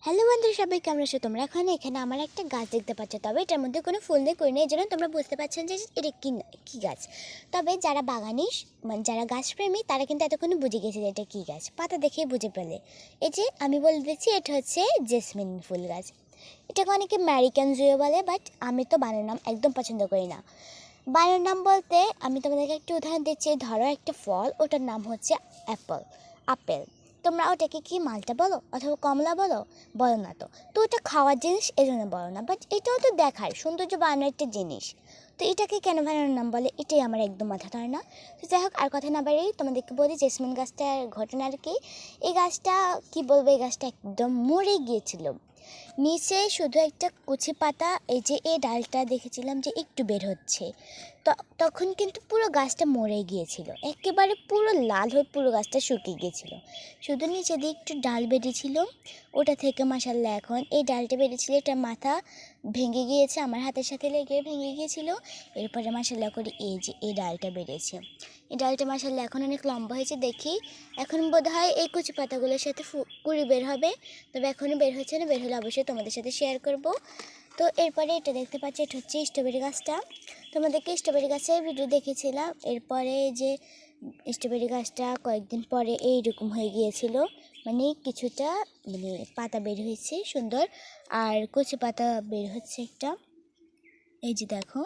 Hello বন্ধুরা, সবাই কেমন আছো তোমরা? এখানে আমার একটা গাছ দেখতে পাচ্ছ, তবে এটার মধ্যে কোনো ফুল দিয়ে করি না, এই জন্য তোমরা বুঝতে পারছেন যে এটা কী গাছ। তবে যারা বাগানিস মানে যারা গাছপ্রেমী তারা কিন্তু এতক্ষণ বুঝে গেছে যে এটা কী গাছ, পাতা দেখেই বুঝে পেলে। এই যে আমি বলে দিচ্ছি, এটা হচ্ছে জেসমিন ফুল গাছ। এটাকে অনেকে আমেরিকান জুঁই বলে, বাট আমি তো বানানোর নাম একদম পছন্দ করি না। বানানোর নাম বলতে আমি তোমাদেরকে একটা উদাহরণ দিচ্ছি। ধরো একটা ফল, ওটার নাম হচ্ছে আপেল। তোমরা ওটাকে কি মালটা বলো অথবা কমলা বলো? বলো না। তো ওটা খাওয়ার জিনিস, এই জন্য বলো না, বাট এটাও তো দেখার সৌন্দর্য বানানোর একটা জিনিস। তো এটাকে কেন বানানোর নাম বলে, এটাই আমার একদম মাথা ধরে না। তো যাই হোক, আর কথা না বাড়িয়ে তোমাদেরকে বলি জেসমিন গাছটার ঘটনা আর কি। এই গাছটা কি বলবো, এই গাছটা একদম মরে গিয়েছিল। নিচে শুধু একটা কুচি পাতা, এই যে এই ডালটা দেখেছিলাম যে একটু বের হচ্ছে। তো তখন কিন্তু পুরো গাছটা মরে গিয়েছিল, একেবারে পুরো লাল হয়ে পুরো গাছটা শুকিয়ে গিয়েছিল। শুধু নিচে দিয়ে একটু ডাল বেরিয়েছিল। ওটা থেকে মাশাআল্লাহ এখন এই ডালটা বেরিয়েছিল, এটা মাথা ভেঙে গিয়েছে, আমার হাতের সাথে লেগে ভেঙে গিয়েছিল। এরপরে মাশাআল্লাহ করে এই যে এই ডালটা বেরিয়েছে। এই ডালটা মাশাআল্লাহ এখন অনেক লম্বা হয়েছে দেখি। এখন বোধহয় এই কুচি পাতাগুলোর সাথে কুড়ি বের হবে, তবে এখনও বের হচ্ছে না। বের হলে অবশ্যই তোমাদের সাথে শেয়ার করব। তো এরপরে এটা দেখতে পাচ্ছি, এটা হচ্ছে স্ট্রবেরি গাছটা। তোমাদেরকে স্ট্রবেরি গাছের ভিডিও দেখেছিলাম। এরপরে যে স্ট্রবেরি গাছটা কয়েকদিন পরে এইরকম হয়ে গিয়েছিল, মানে কিছুটা মানে পাতা বের হয়েছে সুন্দর, আর কচি পাতা বের হচ্ছে একটা। এই যে দেখো,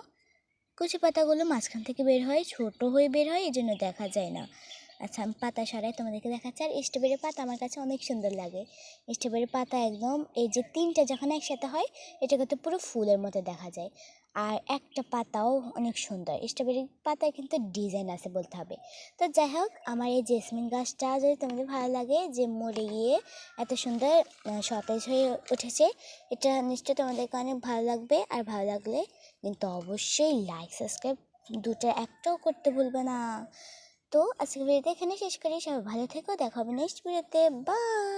কচি পাতাগুলো মাঝখান থেকে বের হয়, ছোট হয়ে বের হয়, এই জন্য দেখা যায় না। আচ্ছা, আমি পাতা সারাই তোমাদেরকে দেখাচ্ছি। আর স্ট্রবেরি পাতা আমার কাছে অনেক সুন্দর লাগে। স্ট্রবেরি পাতা একদম এই যে তিনটা যখন একসাথে হয়, এটা কিন্তু পুরো ফুলের মতো দেখা যায়। আর একটা পাতাও অনেক সুন্দর। স্ট্রবেরি পাতায় কিন্তু ডিজাইন আছে বলতে হবে। তো যাই হোক, আমার এই জেসমিন গাছটা যদি তোমাদের ভালো লাগে, যে মরে গিয়ে এত সুন্দর সতেজ হয়ে উঠেছে, এটা নিশ্চয়ই তোমাদেরকে অনেক ভালো লাগবে। আর ভালো লাগলে কিন্তু অবশ্যই লাইক সাবস্ক্রাইব দুটো একটাও করতে ভুলবে না। তো আজকের ভিডিওতে এখানে শেষ করি। সবাই ভালো থেকো, দেখা হবে নেক্সট ভিডিওতে। বাই।